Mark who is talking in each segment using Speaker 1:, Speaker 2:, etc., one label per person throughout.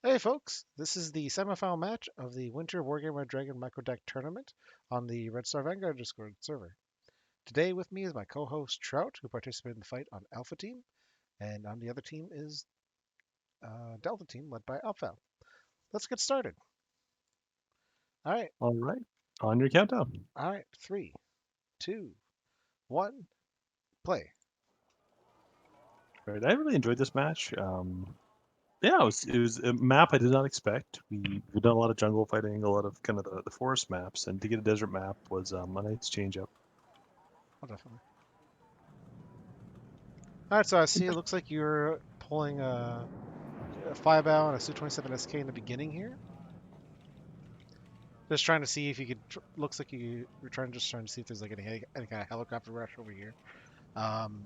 Speaker 1: Hey folks, this is the semifinal match of the Winter Wargamer Dragon Micro Deck Tournament on the Red Star Vanguard Discord server. Today with me is my co-host Trout, who participated in the fight on Alpha Team, and on the other team is Delta Team, led by Alpha. Let's get started. All right,
Speaker 2: All right, on your countdown.
Speaker 1: all right, three, two, one, play.
Speaker 2: All right, I really enjoyed this match. Yeah, it was a map I did not expect. We've done a lot of jungle fighting, a lot of kind of the forest maps, and to get a desert map was a nice change up.
Speaker 1: Oh, definitely. All right, so I see it looks like you're pulling a 5 and a Su-27 SK in the beginning here. Just trying to see if you could. Looks like you're trying to see if there's like any kind of helicopter rush over here. Um,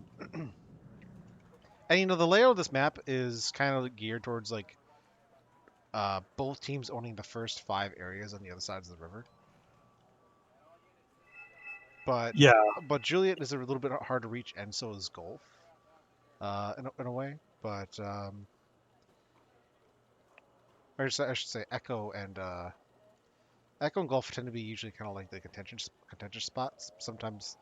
Speaker 1: and the layout of this map is kind of geared towards like both teams owning the first 5 areas on the other sides of the river. But
Speaker 2: Yeah,
Speaker 1: Juliet is a little bit hard to reach, and so is Gulf, in a way. But I should say Echo and Gulf tend to be usually kind of like the contentious spots. Sometimes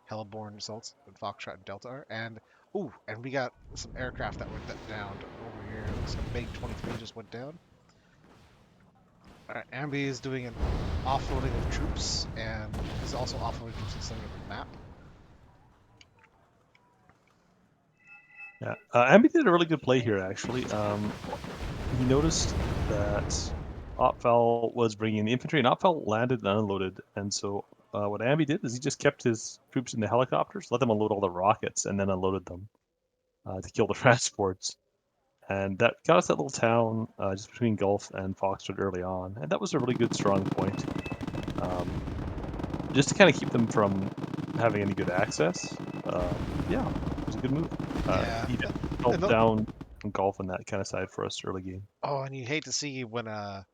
Speaker 1: Hellborn results and Foxtrot and Delta are. And we got some aircraft that went down over here. Looks like Big 23 just went down. Ambi is doing an offloading of troops, and he's also offloading troops in the center of the map.
Speaker 2: yeah. Ambi did a really good play here, actually. He noticed that Opfel was bringing in the infantry, and Opfel landed and unloaded. And so what Ambi did is he just kept his troops in the helicopters, let them unload all the rockets, and then unloaded them to kill the transports. And that got us that little town just between Gulf and Foxwood early on, and that was a really good strong point, um, just to kind of keep them from having any good access. Yeah, it was a good move.
Speaker 1: Yeah,
Speaker 2: He
Speaker 1: and
Speaker 2: held
Speaker 1: the,
Speaker 2: down Gulf on that kind of side for us early game.
Speaker 1: oh, and you hate to see when a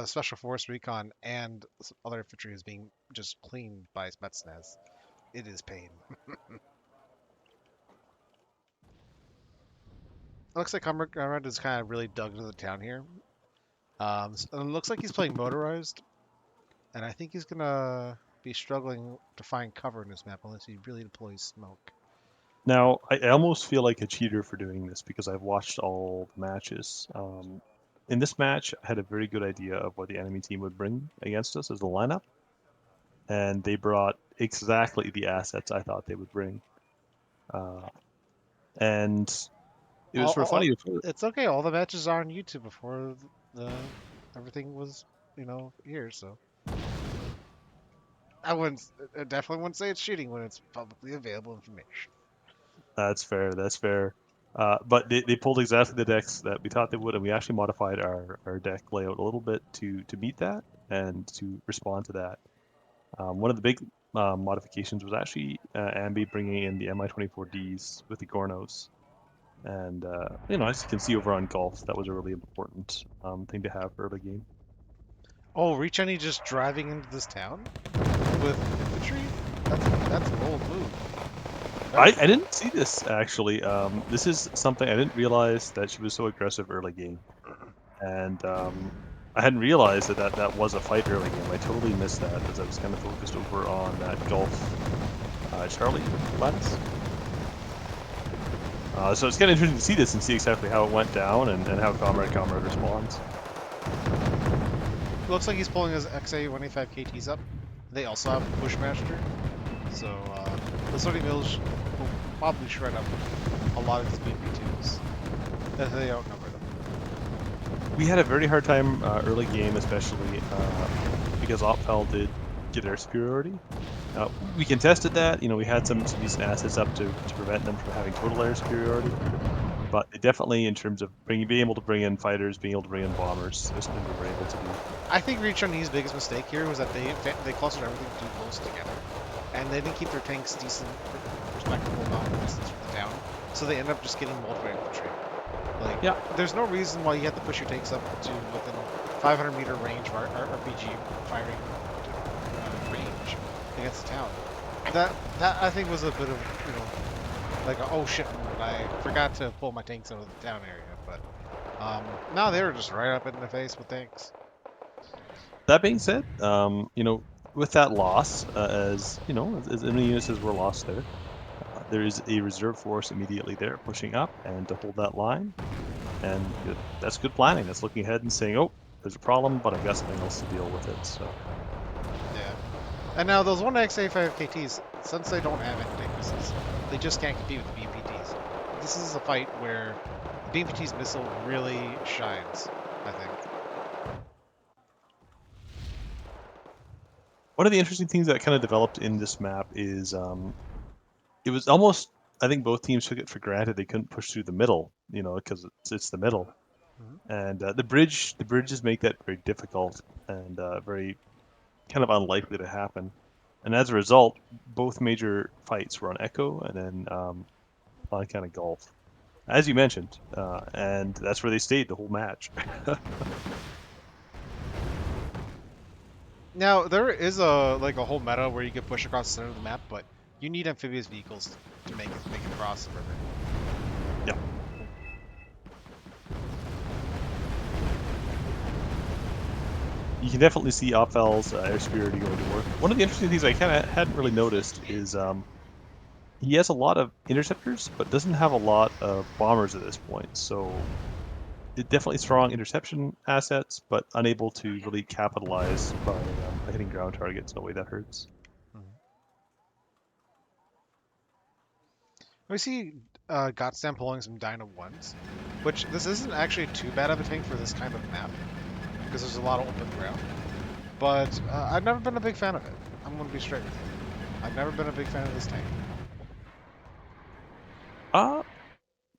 Speaker 1: special force recon and some other infantry is being just cleaned by Spetsnaz. It is pain. It looks like Comrade is kind of really dug into the town here. And it looks like he's playing motorized, and I think he's gonna be struggling to find cover in this map unless he really deploys smoke.
Speaker 2: Now, I almost feel like a cheater for doing this because I've watched all the matches. In this match, I had a very good idea of what the enemy team would bring against us as a lineup, and they brought exactly the assets I thought they would bring. Uh, and it was sort of
Speaker 1: All,
Speaker 2: funny.
Speaker 1: it's okay. All the matches are on YouTube before the everything was, here. So I definitely wouldn't say it's cheating when it's publicly available information.
Speaker 2: That's fair. That's fair. But they pulled exactly the decks that we thought they would, and we actually modified our deck layout a little bit to meet that and to respond to that. One of the big modifications was actually Ambi bringing in the Mi-24Ds with the Gornos. And, as you can see over on Golf, that was a really important thing to have for early game.
Speaker 1: Oh, Reach Any just driving into this town with infantry? That's a bold move. Very
Speaker 2: I
Speaker 1: bold.
Speaker 2: didn't see this, actually. This is something I didn't realize that she was so aggressive early game. And I hadn't realized that was a fight early game. I totally missed that as I was kind of focused over on that Golf Charlie lattice. So it's kind of interesting to see this and see exactly how it went down and how Comrade responds.
Speaker 1: Looks like he's pulling his XA-185 KTs up. They also have Bushmaster, so the Sony Mills will probably shred up a lot of these BB2s if they outnumber them.
Speaker 2: We had a very hard time early game, especially because Opfel did get air superiority. We contested that. We had some decent assets up to prevent them from having total air superiority. But they definitely, in terms of being able to bring in fighters, being able to bring in bombers, there's something we were able to do.
Speaker 1: I think Reach On's biggest mistake here was that they clustered everything too close together, and they didn't keep their tanks decent, respectable amount of distance from the town, so they end up just getting multiple infantry. Like,
Speaker 2: Yeah,
Speaker 1: there's no reason why you have to push your tanks up to within 500-meter range of our RPG firing range against the town. That I think was a bit of like oh shit, I forgot to pull my tanks out of the town area. But no, they were just right up in the face with tanks.
Speaker 2: That being said, with that loss, as you know, as many units as were lost there, there is a reserve force immediately there pushing up and to hold that line. And that's good planning. That's looking ahead and saying, oh, there's a problem, but I've got something else to deal with it. So
Speaker 1: Yeah. And now those 1XA5 KTs, since they don't have anti-tank missiles, they just can't compete with the BMPTs. This is a fight where the BMPT's missile really shines, I think.
Speaker 2: one of the interesting things that kind of developed in this map is it was almost, I think both teams took it for granted they couldn't push through the middle, because it's the middle.
Speaker 1: Mhm.
Speaker 2: And the bridges make that very difficult and very kind of unlikely to happen. And as a result, both major fights were on Echo and then on kind of Gulf, as you mentioned, and that's where they stayed the whole match.
Speaker 1: Now there is a whole meta where you can push across the center of the map, but you need amphibious vehicles to make it across the river.
Speaker 2: Yeah, you can definitely see Ophel's air superiority going to work. One of the interesting things I kind of hadn't really noticed is he has a lot of interceptors, but doesn't have a lot of bombers at this point. So definitely strong interception assets, but unable to really capitalize by hitting ground targets in a way that hurts.
Speaker 1: Mhm. We see Gotsam pulling some Dyna ones, which this isn't actually too bad of a tank for this kind of map because there's a lot of open ground. But I've never been a big fan of it. I'm going to be straight with you. I've never been a big fan of this tank.
Speaker 2: Uh,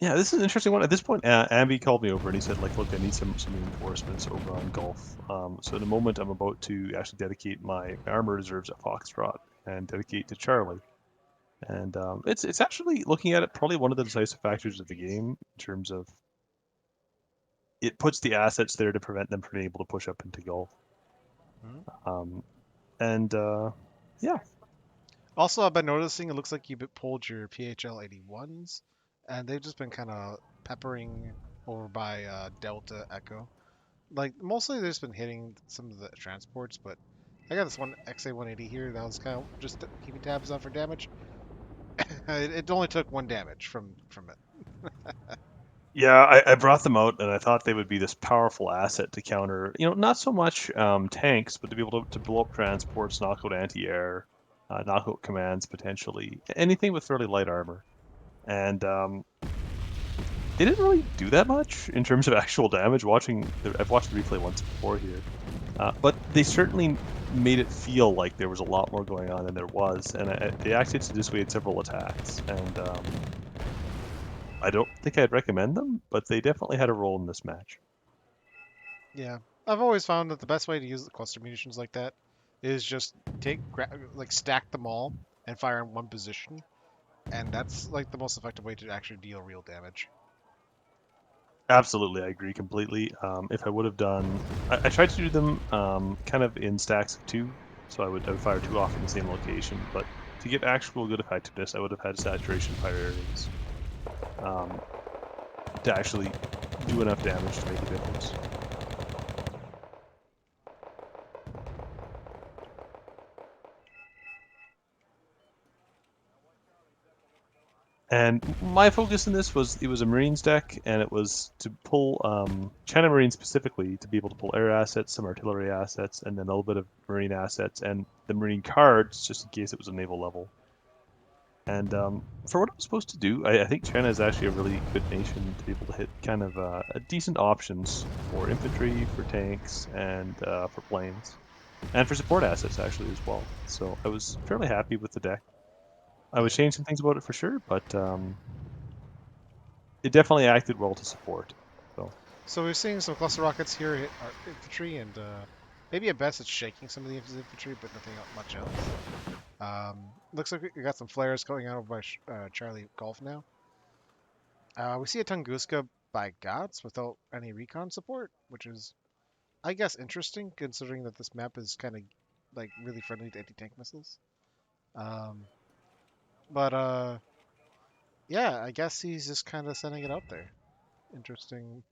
Speaker 2: yeah, this is an interesting one. At this point, Ambi called me over and he said, like, look, I need some reinforcements over on Gulf. So in a moment, I'm about to actually dedicate my armor reserves at Foxtrot and dedicate to Charlie. And it's actually looking at it probably one of the decisive factors of the game in terms of it puts the assets there to prevent them from being able to push up into Gulf.
Speaker 1: Mhm.
Speaker 2: Um, and yeah,
Speaker 1: Also, I've been noticing it looks like you pulled your PHL 81s, and they've just been kind of peppering over by Delta Echo. Like, mostly they've just been hitting some of the transports, but I got this one XA 180 here that was kind of just keeping tabs on for damage. It only took one damage from it.
Speaker 2: yeah, I brought them out, and I thought they would be this powerful asset to counter, not so much tanks, but to be able to blow up transports, knock out anti-air, knock out commands potentially, anything with fairly light armor. And they didn't really do that much in terms of actual damage. I've watched the replay once before here, but they certainly made it feel like there was a lot more going on than there was, and they acted to dissuade several attacks. And I don't think I'd recommend them, but they definitely had a role in this match.
Speaker 1: Yeah, I've always found that the best way to use the cluster munitions like that is just like stack them all and fire in one position, and that's like the most effective way to actually deal real damage.
Speaker 2: Absolutely, I agree completely. If I would have done, I tried to do them kind of in stacks of two, so I would fire two off in the same location. But to get actual good effectiveness, I would have had saturation fire areas um, to actually do enough damage to make a difference. And my focus in this was it was a Marines deck, and it was to pull China Marines specifically to be able to pull air assets, some artillery assets, and then a little bit of Marine assets, and the Marine cards just in case it was a naval level. And for what it was supposed to do, I think China is actually a really good nation to be able to hit kind of decent options for infantry, for tanks, and for planes, and for support assets actually as well. So I was fairly happy with the deck. I would
Speaker 1: Yeah.
Speaker 2: change some things about it for sure, but it definitely acted well to support. So
Speaker 1: So we're seeing some cluster rockets here hit our infantry, and maybe at best it's shaking some of the infantry, but nothing much else. Looks like we got some flares going out by Charlie Golf now. We see a Tunguska by Gots without any recon support, which is, I guess, interesting considering that this map is kind of like really friendly to anti-tank missiles. Um, but Yeah, I guess he's just kind of sending it out there. Interesting,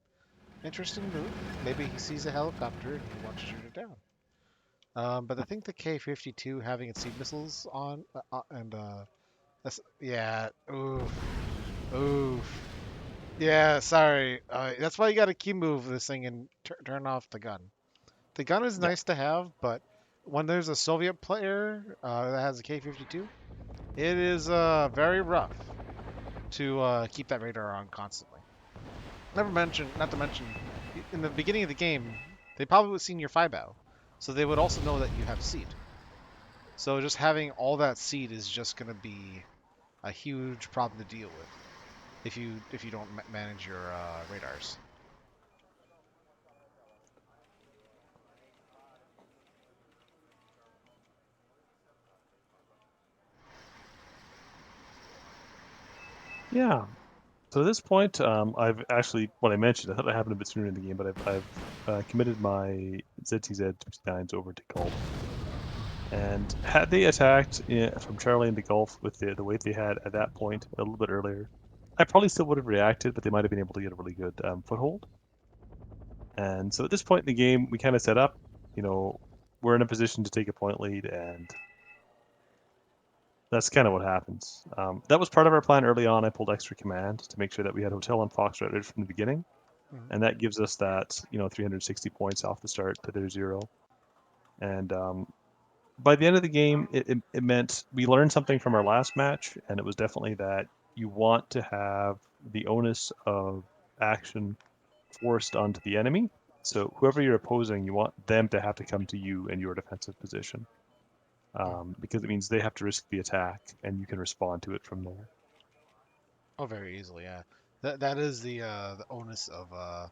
Speaker 1: interesting move. Maybe he sees a helicopter and he wants to shoot it down. But I think the K-52 having its seed missiles on and yeah, oof, oof. Yeah, sorry. That's why you got to key move this thing and turn off the gun. The gun is
Speaker 2: Yeah.
Speaker 1: nice to have, but when there's a Soviet player that has a K-52, it is very rough to keep that radar on constantly. Not to mention, in the beginning of the game, they probably would have seen your FIBO, so they would also know that you have seed. So just having all that seed is just going to be a huge problem to deal with if you don't manage your radars.
Speaker 2: Yeah. So at this point, I've actually, what I mentioned, I thought it happened a bit sooner in the game, but I've committed my ZTZ-59s over to Gulf. And had they attacked from Charlie into Gulf with the weight they had at that point a little bit earlier, I probably still would have reacted, but they might have been able to get a really good foothold. And so at this point in the game, we kind of set up, you know, we're in a position to take a point lead, and that's kind of what happens. That was part of our plan early on. I pulled extra command to make sure that we had Hotel and Foxtrot right from the beginning,
Speaker 1: Mhm.
Speaker 2: and that gives us that 360 points off the start to their 0. And by the end of the game, it meant we learned something from our last match, and it was definitely that you want to have the onus of action forced onto the enemy. So whoever you're opposing, you want them to have to come to you in your defensive position,
Speaker 1: Mm.
Speaker 2: because it means they have to risk the attack, and you can respond to it from there.
Speaker 1: Oh, very easily, yeah. That is the onus of oh,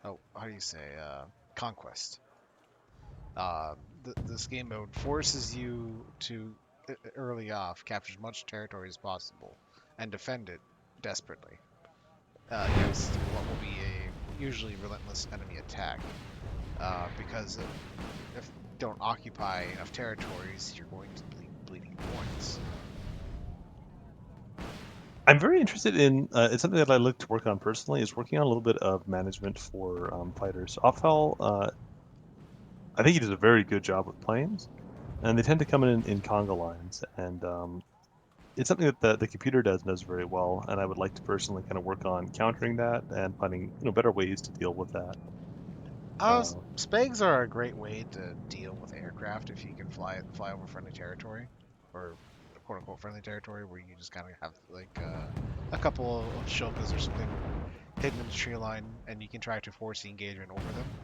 Speaker 1: how do you say conquest. This game mode forces you to early off capture as much territory as possible and defend it desperately against what will be a usually relentless enemy attack. Because if you don't occupy enough territories, you're going to bleed bleeding points.
Speaker 2: I'm very interested in it's something that I look to work on personally is working on a little bit of management for fighters. Offal, I think he does a very good job with planes, and they tend to come in conga lines, and it's something that the computer does very well, and I would like to personally kind of work on countering that and finding better ways to deal with that. Uh,
Speaker 1: Spags are a great way to deal with aircraft if you can fly over friendly territory, or quote unquote friendly territory, where you just kind of have like a couple of shulkers or something hidden in the tree line, and you can try to force the engagement over them.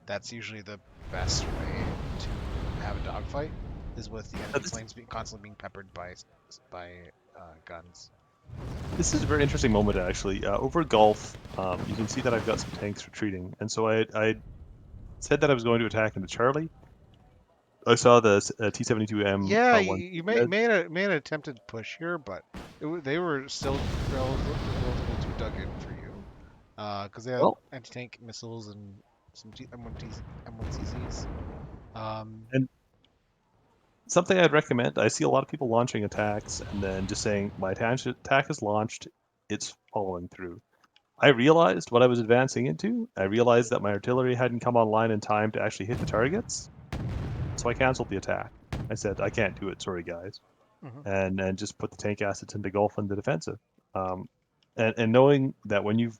Speaker 1: That's usually the best way to have a dogfight, is with the enemy
Speaker 2: this
Speaker 1: planes being constantly being peppered by guns.
Speaker 2: this is a very interesting moment actually. Over Gulf, you can see that I've got some tanks retreating, and so I said that I was going to attack into Charlie. I saw the T-72M
Speaker 1: Yeah,
Speaker 2: one.
Speaker 1: you made an attempted push here, but they were still relatively too dug in for you, because they had
Speaker 2: Well,
Speaker 1: anti-tank missiles and some M1CZs. Um,
Speaker 2: and something I'd recommend. I see a lot of people launching attacks and then just saying my attack is launched, it's following through. I realized what I was advancing into. I realized that my artillery hadn't come online in time to actually hit the targets, so I canceled the attack. I said I can't do it. Sorry, guys,
Speaker 1: mhm.
Speaker 2: and just put the tank assets into Gulf and the defensive. Um, and knowing that when you've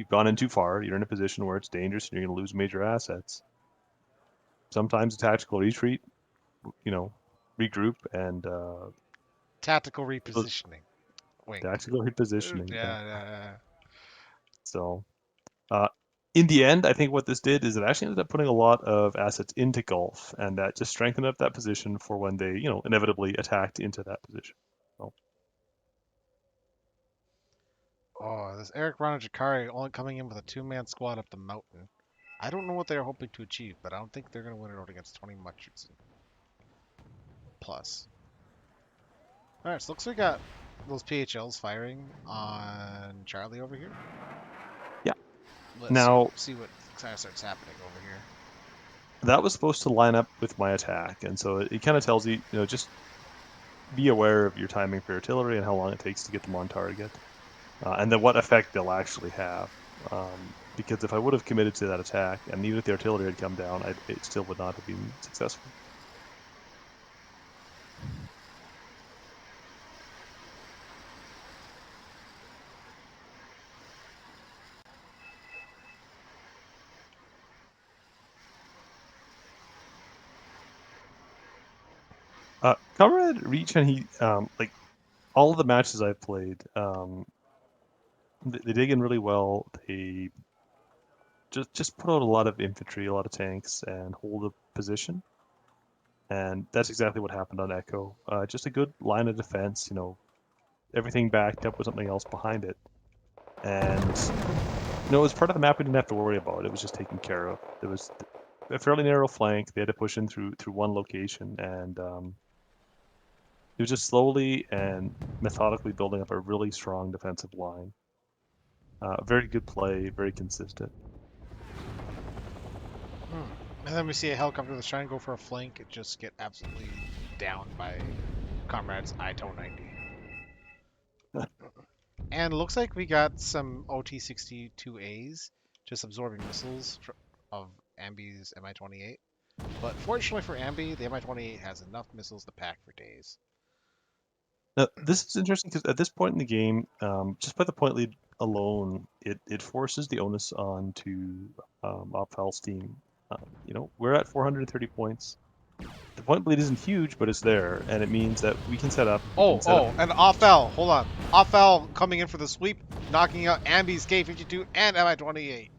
Speaker 2: gone in too far, you're in a position where it's dangerous and you're going to lose major assets. Sometimes a tactical retreat, you know, regroup and
Speaker 1: Tactical repositioning. Wink.
Speaker 2: tactical repositioning. Yeah.
Speaker 1: Yeah, yeah, yeah.
Speaker 2: So uh, in the end, I think what this did is it actually ended up putting a lot of assets into Gulf, and that just strengthened up that position for when they, inevitably attacked into that position. So,
Speaker 1: Oh, this Eric Ranajakari only coming in with a two-man squad up the mountain. I don't know what they're hoping to achieve, but I don't think they're going to win it out against 20 Mutcherson plus. All right, so looks like we got those PHLs firing on Charlie over here.
Speaker 2: yeah.
Speaker 1: Let's
Speaker 2: Now,
Speaker 1: see what kind of starts happening over here.
Speaker 2: that was supposed to line up with my attack, and so it kind of tells you, just be aware of your timing for artillery and how long it takes to get them on target, and then what effect they'll actually have. Because if I would have committed to that attack, and even if the artillery had come down, it still would not have been successful. Comrade Reach, and he like all of the matches I've played, they dig in really well. They just put out a lot of infantry, a lot of tanks, and hold a position. And that's exactly what happened on Echo. Just a good line of defense, everything backed up with something else behind it. And it was part of the map we didn't have to worry about. It was just taken care of. There was a fairly narrow flank. They had to push in through one location, and it was just slowly and methodically building up a really strong defensive line. Very good play, very consistent.
Speaker 1: And then we see a helicopter that's trying to go for a flank. It just get absolutely downed by comrades ITO 90. And looks like we got some OT-62As just absorbing missiles of Ambi's Mi-28. But fortunately for Ambi, the Mi-28 has enough missiles to pack for days.
Speaker 2: Now, this is interesting because at this point in the game, just by the point lead alone, it forces the onus on to Ophal's team. We're at 430 points. The point lead isn't huge, but it's there, and it means that we can set up. We can set up.
Speaker 1: And Offel, hold on. Offel coming in for the sweep, knocking out Ambi's K-52 and Mi-28.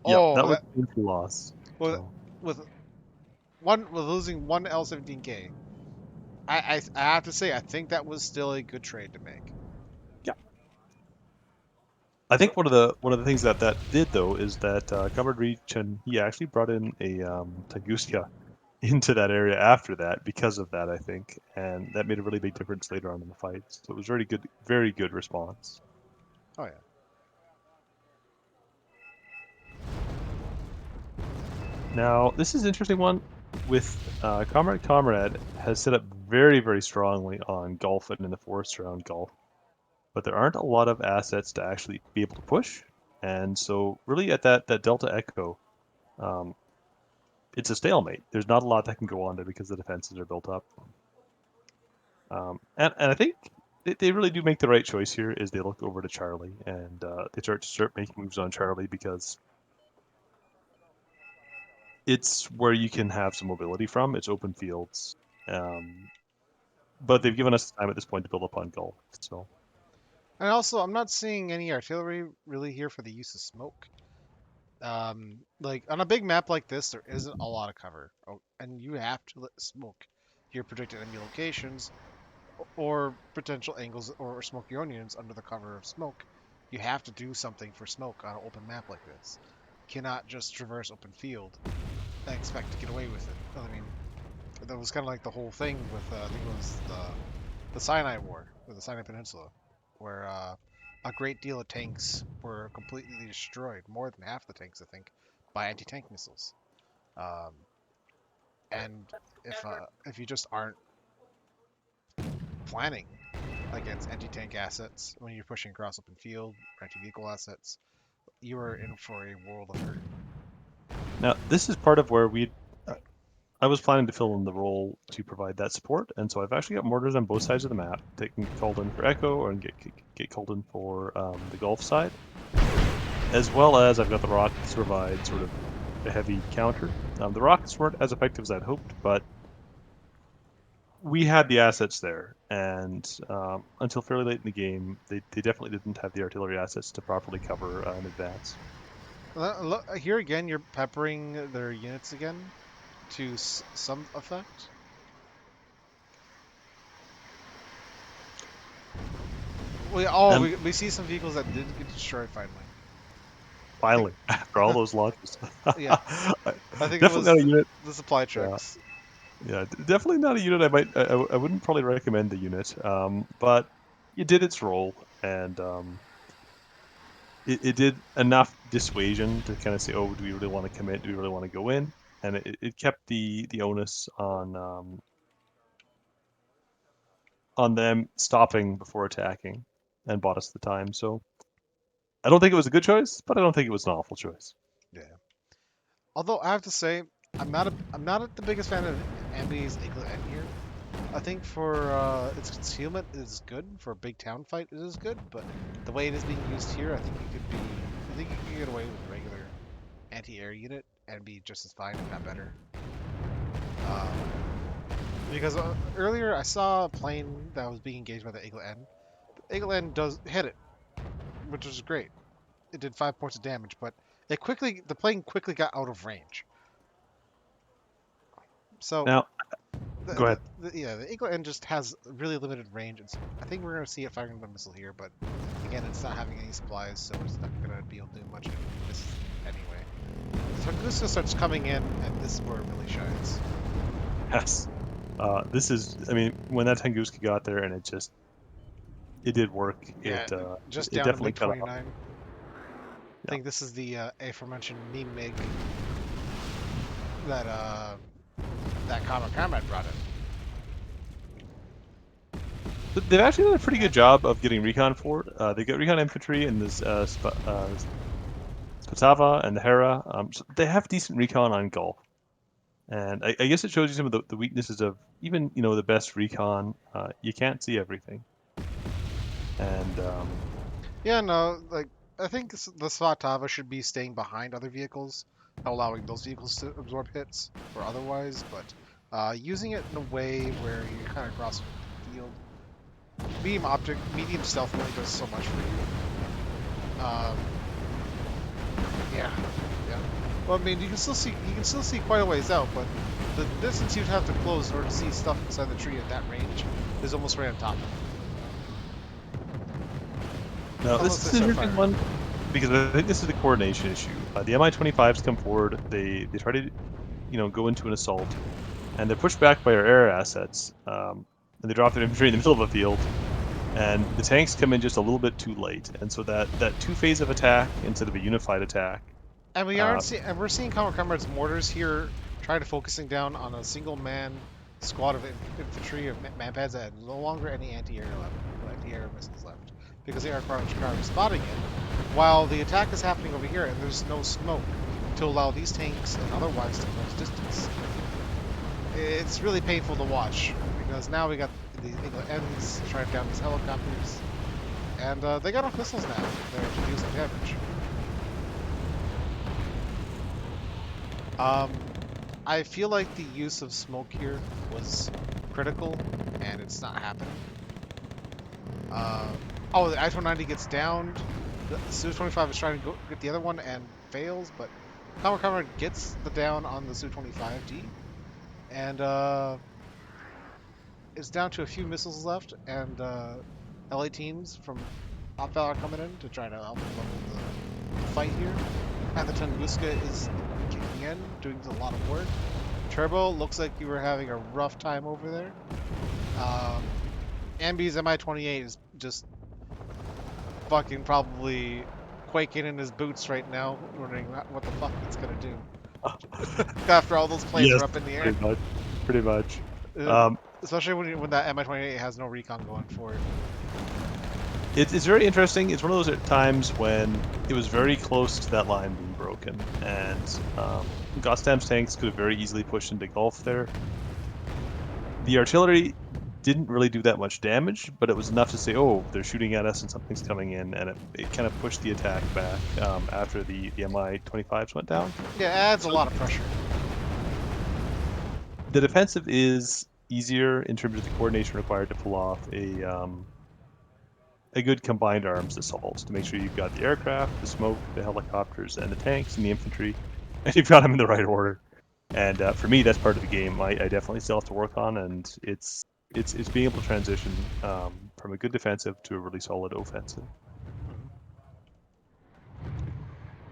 Speaker 2: Yep, that
Speaker 1: Oh,
Speaker 2: was
Speaker 1: that
Speaker 2: a painful loss.
Speaker 1: with
Speaker 2: So
Speaker 1: with with losing one L-17K. I have to say I think that was still a good trade to make.
Speaker 2: yeah, I
Speaker 1: So
Speaker 2: think one of the things that did though is that covered reach, and he actually brought in a Tunguska into that area after that because of that, I think, and that made a really big difference later on in the fight. So it was very good response.
Speaker 1: oh yeah.
Speaker 2: Now this is an interesting one. With Comrade has set up very strongly on golf and in the forest around golf, but there aren't a lot of assets to actually be able to push, and so really at that Delta Echo, um, it's a stalemate. There's not a lot that can go on there because the defenses are built up. And I think they really do make the right choice here. Is they look over to Charlie and they start making moves on Charlie because it's where you can have some mobility from. It's open fields, um, but they've given us time at this point to build up on golf. So
Speaker 1: And also, I'm not seeing any artillery really here for the use of smoke. Like on a big map like this, there isn't a lot of cover, and you have to let smoke your predicted enemy locations or potential angles or smoke your own units under the cover of smoke. You have to do something for smoke on an open map like this. You cannot just traverse open field and expect to get away with it. I mean, that was kind of like the whole thing with I think it was the Sinai War, or the Sinai Peninsula, where a great deal of tanks were completely destroyed, more than half the tanks, I think, by anti-tank missiles. Um, and if you just aren't planning against anti-tank assets when you're pushing across open field, or anti-vehicle assets, you are in for a world of hurt.
Speaker 2: now this is part of where I was planning to fill in the role to provide that support, and so I've actually got mortars on both sides of the map that can get called in for Echo or get called in for the Gulf side, as well as I've got the rockets to provide sort of a heavy counter. The rockets weren't as effective as I'd hoped, but we had the assets there, and until fairly late in the game, they definitely didn't have the artillery assets to properly cover in advance.
Speaker 1: Look, here again, you're peppering their units again to some effect.
Speaker 2: And
Speaker 1: We see some vehicles that did get destroyed finally. I think,
Speaker 2: finally, after all those launches,
Speaker 1: yeah, I think it
Speaker 2: definitely
Speaker 1: was
Speaker 2: not a unit.
Speaker 1: the supply
Speaker 2: Yeah,
Speaker 1: trucks.
Speaker 2: yeah, definitely not a unit. I wouldn't probably recommend the unit, but it did its role, and it did enough dissuasion to kind of say, oh, do we really want to commit? Do we really want to go in? And it kept the onus on on them stopping before attacking and bought us the time. So I don't think it was a good choice, but I don't think it was an awful choice.
Speaker 1: Yeah. Although I have to say, I'm not the biggest fan of Ambi's Eaglet End here. I think for its concealment is good. For a big town fight, it is good. But the way it is being used here, I think you could get away with a regular anti-air unit and be just as fine, if not better. Um, because earlier I saw a plane that was being engaged by the Eagle N. Eagle N does hit it, which was great. It did 5 points of damage, but the plane quickly got out of range. So
Speaker 2: Now, go ahead.
Speaker 1: yeah, the Eagle N just has really limited range. I think we're gonna see it firing a missile here, but again, it's not having any supplies, so it's not gonna be able to do much of this anyway. So Gusto starts coming in, and this is where it really shines.
Speaker 2: Yes. This is, I mean, when that Tunguska got there and it did work.
Speaker 1: Yeah, just
Speaker 2: It
Speaker 1: down to
Speaker 2: definitely
Speaker 1: MiG
Speaker 2: cut off.
Speaker 1: 29. I
Speaker 2: Yeah.
Speaker 1: think this is the aforementioned meme MiG that that Comrade brought in.
Speaker 2: But they've actually done a pretty good job of getting recon for it. They got recon infantry in this Spatava and the Hera. So they have decent recon on Gulf. And I guess it shows you some of the weaknesses of even, the best recon. You can't see everything. And
Speaker 1: Yeah, no, like I think the Svatava should be staying behind other vehicles, allowing those vehicles to absorb hits or otherwise, but using it in a way where you kind of cross the field. Medium stealth only does so much for you. Yeah, yeah. Well, I mean, you can still see quite a ways out, but the distance you'd have to close in order to see stuff inside the tree at that range is almost right on top.
Speaker 2: no,
Speaker 1: Unless
Speaker 2: this
Speaker 1: they
Speaker 2: is an
Speaker 1: start
Speaker 2: interesting
Speaker 1: firing.
Speaker 2: one because I think this is a coordination issue. The Mi-25s come forward. They try to, go into an assault, and they're pushed back by our air assets. And they drop their infantry in the middle of a field, and the tanks come in just a little bit too late, and so that two-phase of attack instead of a unified attack.
Speaker 1: And
Speaker 2: Uh,
Speaker 1: we're seeing Comrade's mortars here try to focusing down on a single man squad of infantry of manpads that had no longer any anti-air missiles left, because the aircraft are spotting it, while the attack is happening over here and there's no smoke to allow these tanks and otherwise to close distance. It's really painful to watch because now we got the Eagle Ends trying down these helicopters, and they got off missiles now. They're to do some damage. I feel like the use of smoke here was critical, and it's not happening. Oh, the I-190 gets downed. The Su-25 is trying to get the other one and fails, but Comrade gets the down on the Su-25D, and it's down to a few missiles left, and L-18s from Opval are coming in to try to help level the fight here. And the Tunguska is kicking in, doing a lot of work. Turbo, looks like you were having a rough time over there. Ambi's Mi-28 is just fucking probably quaking in his boots right now, wondering what the fuck it's gonna do. After all those planes
Speaker 2: yes,
Speaker 1: are up in the air.
Speaker 2: pretty much. Pretty much.
Speaker 1: Uh,
Speaker 2: Um,
Speaker 1: Especially when that Mi-28 has no recon going for it.
Speaker 2: it's very interesting. It's one of those times when it was very close to that line being broken, and Gotstam's tanks could have very easily pushed into Gulf there. The artillery didn't really do that much damage, but it was enough to say, oh, they're shooting at us and something's coming in, and it kind of pushed the attack back after the Mi-25s went down.
Speaker 1: Yeah, it adds a
Speaker 2: So
Speaker 1: lot of pressure.
Speaker 2: the defensive is easier in terms of the coordination required to pull off a good combined arms assault to make sure you've got the aircraft, the smoke, the helicopters, and the tanks and the infantry, and you've got them in the right order. And for me, that's part of the game I definitely still have to work on, and it's being able to transition from a good defensive to a really solid offensive.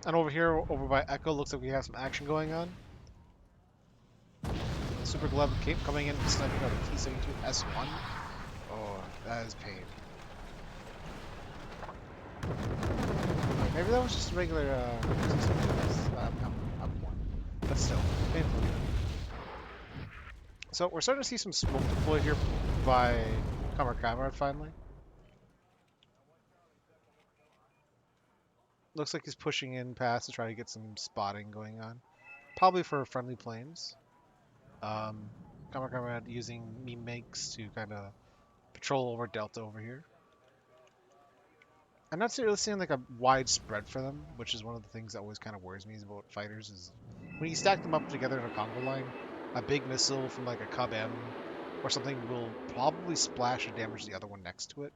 Speaker 1: And over here, over by Echo, looks like we have some action going on. Super Glove coming in and sniping out a T-72S1. Oh, that is pain. Maybe that was just a regular M1. But still, painful. So we're starting to see some smoke deploy here by Comrade finally. Looks like he's pushing in past to try to get some spotting going on. Probably for friendly planes. Comrade using meme makes to kind of patrol over Delta over here. I'm not really seeing like a wide spread for them, which is one of the things that always kind of worries me about fighters is when you stack them up together in a Congo line, a big missile from like a Cub M or something will probably splash or damage the other one next to it.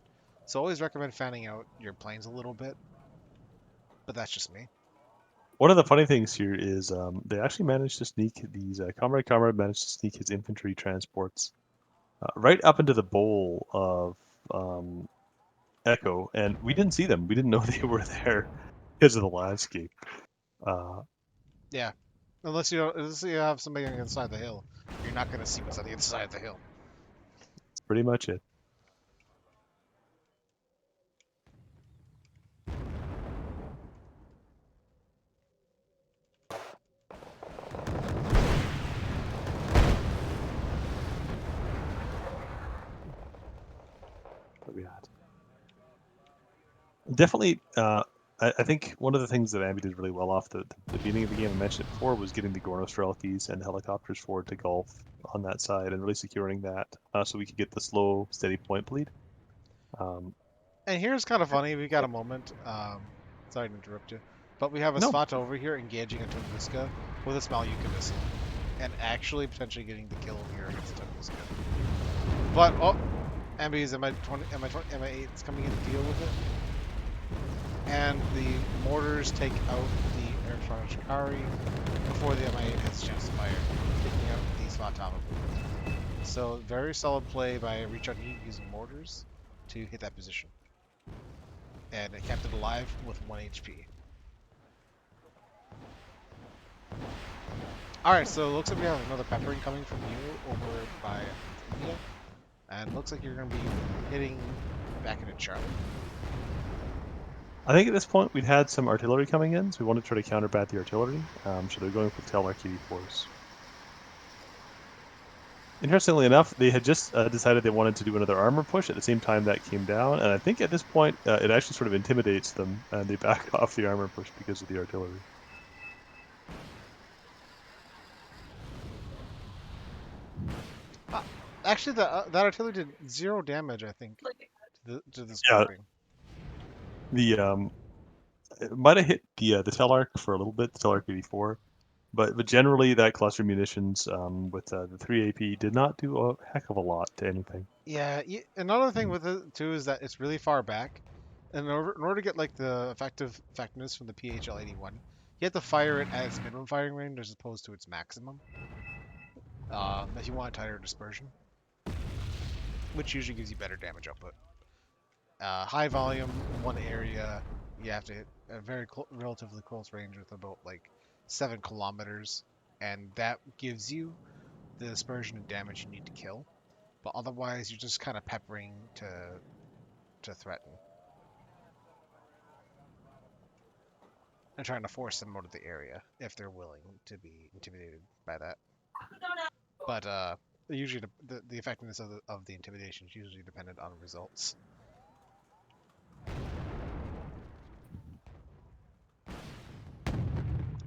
Speaker 1: So I always recommend fanning out your planes a little bit, but that's just me.
Speaker 2: One of the funny things here is they actually managed to sneak these. Comrade managed to sneak his infantry transports right up into the bowl of Echo, and we didn't see them. We didn't know they were there because of the landscape. Uh,
Speaker 1: Yeah, unless you have somebody on the other side of the hill, you're not gonna see what's on the other side of the hill.
Speaker 2: that's pretty much it. What we had. Definitely, I think one of the things that Ambi did really well off the beginning of the game, I mentioned it before, was getting the Gorno Strelkys and helicopters forward to Gulf on that side and really securing that so we could get the slow, steady point bleed. Um,
Speaker 1: And here's kind of funny. We got a moment. Sorry to interrupt you, but we have a
Speaker 2: no,
Speaker 1: Svata over here engaging a Tunguska with a Smalyuka missile, and actually potentially getting the kill here against Tunguska. But oh, Ambi's MI20, MI20, MI8 is coming in to deal with it, and the mortars take out the Air Shikari before the MI8 has a chance to fire, taking out the Svatava. So very solid play by Richard using mortars to hit that position. And it kept it alive with 1 HP. Alright, so it looks like we have another peppering coming from you over by India. And it looks like you're going to be hitting back into Charlie.
Speaker 2: I think at this point we'd had some artillery coming in, so we wanted to try to counterbat the artillery. So they're going with Telmark 84s. Interestingly enough, they had just decided they wanted to do another armor push at the same time that came down, and I think at this point it actually sort of intimidates them, and they back off the armor push because of the artillery.
Speaker 1: Actually, that artillery did 0 damage, I think, to this
Speaker 2: Yeah,
Speaker 1: grouping.
Speaker 2: the it might have hit the Telarc for a little bit, the Telarc 84, but generally that cluster munitions with the 3 AP did not do a heck of a lot to anything.
Speaker 1: Yeah, another thing with it too is that it's really far back. And in order to get like the effectiveness from the PHL 81, you have to fire it at its minimum firing range as opposed to its maximum. If you want a tighter dispersion, which usually gives you better damage output. High volume, one area, you have to hit a very relatively close range with about like 7 kilometers, and that gives you the dispersion and damage you need to kill. But otherwise, you're just kind of peppering to threaten and trying to force them out of the area if they're willing to be intimidated by that. But usually the effectiveness of the intimidation is usually dependent on results.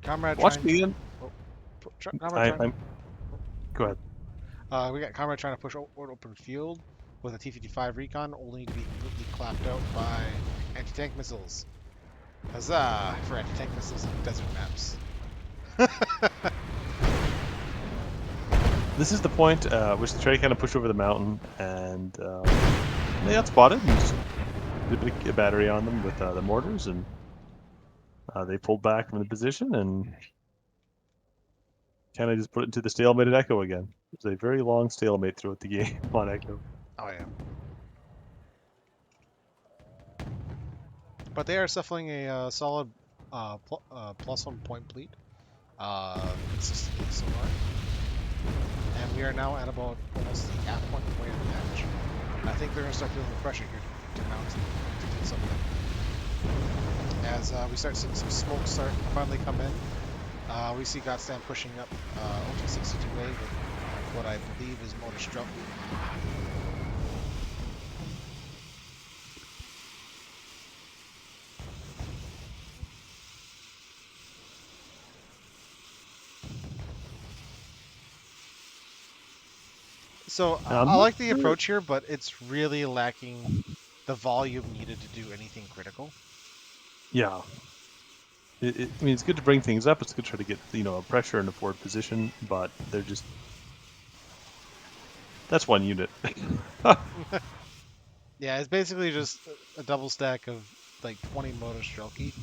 Speaker 1: Comrade
Speaker 2: Watch
Speaker 1: trying
Speaker 2: me
Speaker 1: to.
Speaker 2: again.
Speaker 1: Oh, comrade trying.
Speaker 2: I'm. Go ahead.
Speaker 1: We got Comrade trying to push open field with a T-55 recon, only to be completely clapped out by anti-tank missiles. Huzzah for anti-tank missiles in desert maps.
Speaker 2: This is the point which they try to kind of push over the mountain, and they got spotted and just did a bit of battery on them with the mortars, and they pulled back from the position and kind of just put it into the stalemated Echo again. It was a very long stalemate throughout the game on Echo.
Speaker 1: Oh yeah. But they are suffering a solid +1 point bleed consistently so far. And we are now at about almost the half-point point of the match. And I think they're going to start feeling the pressure here to mount to do something. As we start seeing some smoke start finally come in, we see Godstam pushing up OT-62A with what I believe is Motor Stroke. So
Speaker 2: I'm
Speaker 1: I
Speaker 2: not
Speaker 1: like the
Speaker 2: sure.
Speaker 1: approach here, but it's really lacking the volume needed to do anything critical.
Speaker 2: Yeah, I mean, it's good to bring things up. It's good to try to get a pressure in a forward position, but they're just that's one unit.
Speaker 1: Yeah, it's basically just a double stack of like 20 motor strelky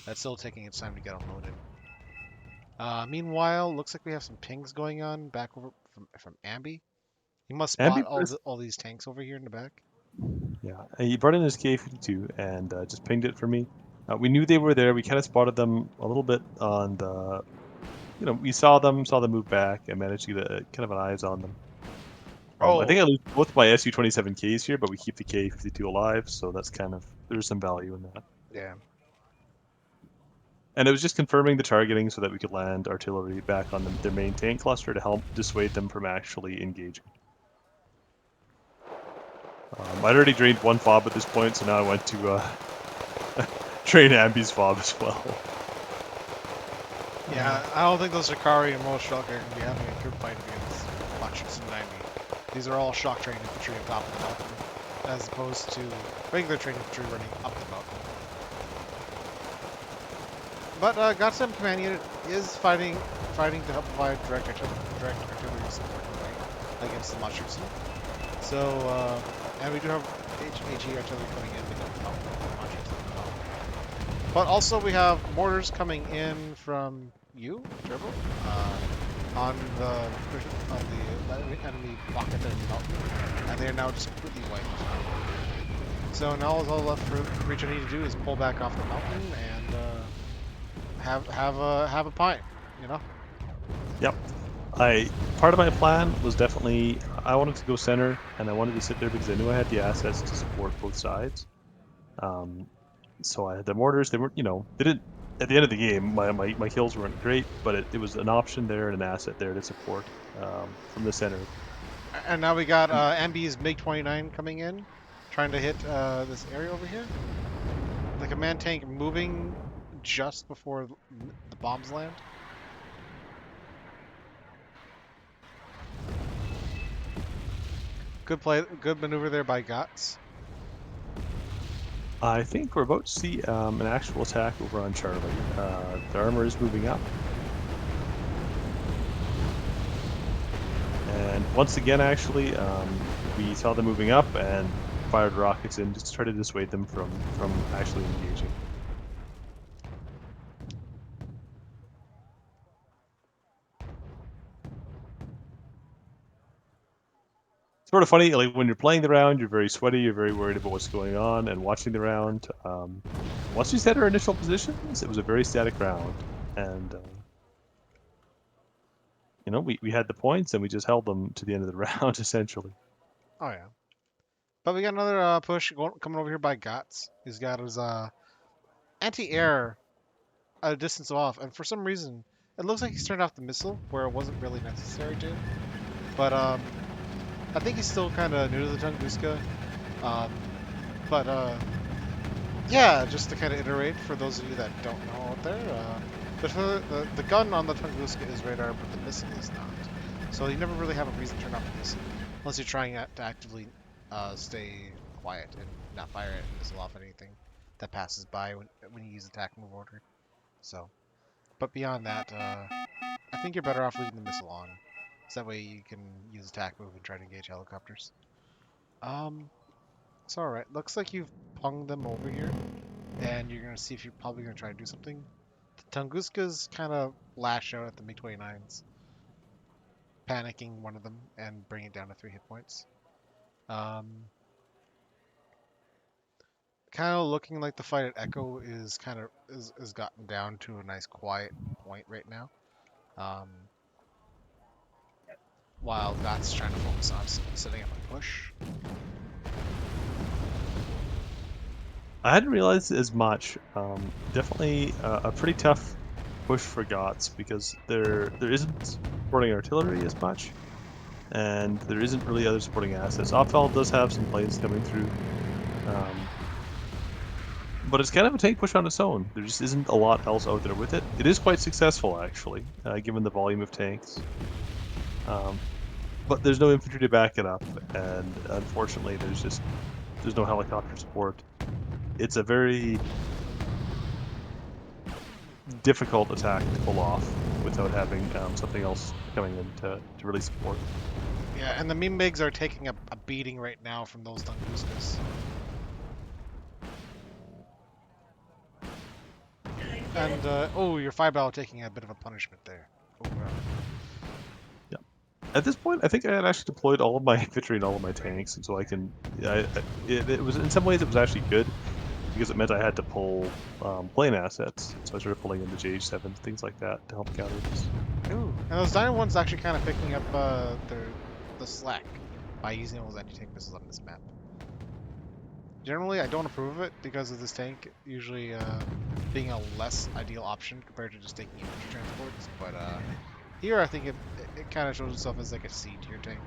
Speaker 1: that's still taking its time to get unloaded. Meanwhile, looks like we have some pings going on back over from Ambi. He must spot
Speaker 2: Ambivert.
Speaker 1: all these tanks over here in the back.
Speaker 2: Yeah, he brought in his K-52 and just pinged it for me. We knew they were there. We kind of spotted them a little bit on the, we saw them move back and managed to get a kind of an eyes on them. I think I
Speaker 1: Oh,
Speaker 2: lose both my Su-27Ks here, but we keep the K-52 alive, so that's there's some value in that.
Speaker 1: yeah.
Speaker 2: And it was just confirming the targeting so that we could land artillery back on their main tank cluster to help dissuade them from actually engaging. I'd already drained one fob at this point, so now I went to drain Ambi's fob as well.
Speaker 1: Yeah, I don't think those Shikari and Motor Strelka are going to be having a good fight against Hutchinson 90. These are all shock trained infantry on top of the mountain, as opposed to regular trained infantry running up the mountain. But Gotsam Command Unit is fighting to help provide direct artillery support right, against the Machutsu. So, and we do have HAG artillery coming in to help the Machutsu as well. But also we have mortars coming in from you, Turbo, on the enemy pocket in the mountain, and they are now just completely wiped. So now all left for Reach I need to do is pull back off the mountain and have a pint, you know.
Speaker 2: Yep. Part of my plan was definitely I wanted to go center and I wanted to sit there because I knew I had the assets to support both sides. Um, so I had the mortars. They weren't, they didn't. At the end of the game, my kills weren't great, but it was an option there and an asset there to support from the center.
Speaker 1: And now we got MB's MiG-29 coming in, trying to hit this area over here. The command tank moving just before the bombs land. Good play, good maneuver there by Guts.
Speaker 2: I think we're about to see an actual attack over on Charlie. The armor is moving up. And once again, actually, we saw them moving up and fired rockets in just to try to dissuade them from actually engaging. Sort of funny, like when you're playing the round, you're very sweaty, you're very worried about what's going on, and watching the round. Once we set our initial positions, it was a very static round, and we had the points and we just held them to the end of the round essentially.
Speaker 1: Oh yeah. But we got another push coming over here by Guts. He's got his anti-air at a distance off, and for some reason, it looks like he's turned off the missile where it wasn't really necessary to. But I think he's still kind of new to the Tunguska. Um, but yeah, just to kind of iterate for those of you that don't know out there, the gun on the Tunguska is radar, but the missile is not. So you never really have a reason to turn off the missile unless you're trying to actively stay quiet and not fire a missile off anything that passes by when you use attack move order. So, but beyond that, I think you're better off leaving the missile on. So that way you can use attack move and try to engage helicopters. Um, it's all right. Looks like you've punged them over here, and you're gonna see if you're probably gonna try to do something. The Tunguska's kind of lash out at the MiG-29s, panicking one of them and bring it down to 3 hit points. Kind of looking like the fight at Echo is kind of is gotten down to a nice quiet point right now. Um, while Got's trying to focus on setting up a push.
Speaker 2: I hadn't realized as much. Definitely a pretty tough push for Gots because there isn't supporting artillery as much, and there isn't really other supporting assets. Opfeld does have some planes coming through, um, but it's kind of a tank push on its own. There just isn't a lot else out there with it. It is quite successful actually, given the volume of tanks. Um, but there's no infantry to back it up, and unfortunately, there's no helicopter support. It's a very difficult attack to pull off without having something else coming in to really support.
Speaker 1: Yeah, and the Mimigs are taking a beating right now from those Tunguskas. And, oh, your 5 taking a bit of a punishment there. Oh, wow.
Speaker 2: Yeah. At this point, I think I had actually deployed all of my infantry and all of my tanks, and so I can. It was in some ways it was actually good because it meant I had to pull plane assets. So I started pulling in the JH7s, things like that, to help counter this.
Speaker 1: Ooh, and those Dino ones actually kind of picking up the slack by using those anti-tank missiles on this map. Generally, I don't approve of it because of this tank usually being a less ideal option compared to just taking infantry transports. But here, I think it kind of shows itself as like a C tier tank.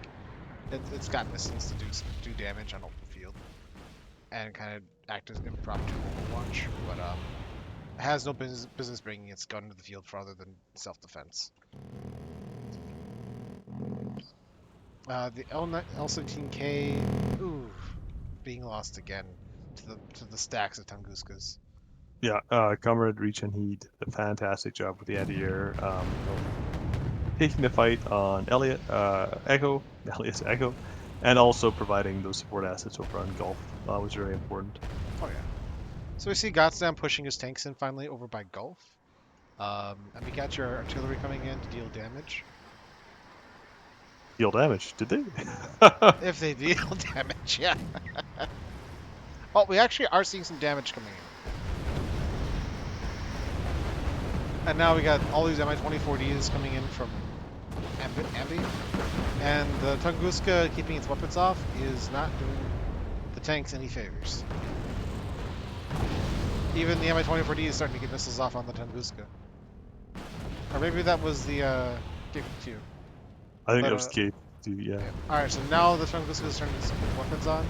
Speaker 1: It's got missiles to do damage on open field and kind of act as impromptu overwatch, but it has no business bringing its gun to the field for other than self-defense. The L17K, ooh, being lost again to the stacks of Tunguskas.
Speaker 2: Yeah, Comrade Reach and he did a fantastic job with the anti-air, taking the fight on Elliot Echo, and also providing those support assets over on Gulf was very important.
Speaker 1: Oh yeah. So we see Gotsdam pushing his tanks in finally over by Gulf. And we got your artillery coming in to deal damage.
Speaker 2: Deal damage, did they?
Speaker 1: If they deal damage, yeah. Oh, we actually are seeing some damage coming in. And now we got all these Mi-24Ds coming in from Ambi. And the Tunguska keeping its weapons off is not doing the tanks any favors. Even the Mi-24D is starting to get missiles off on the Tunguska. Or maybe that was the KP2.
Speaker 2: I think
Speaker 1: But,
Speaker 2: that was Kate too, yeah.
Speaker 1: Alright, so now the Tunguska is starting to get weapons on.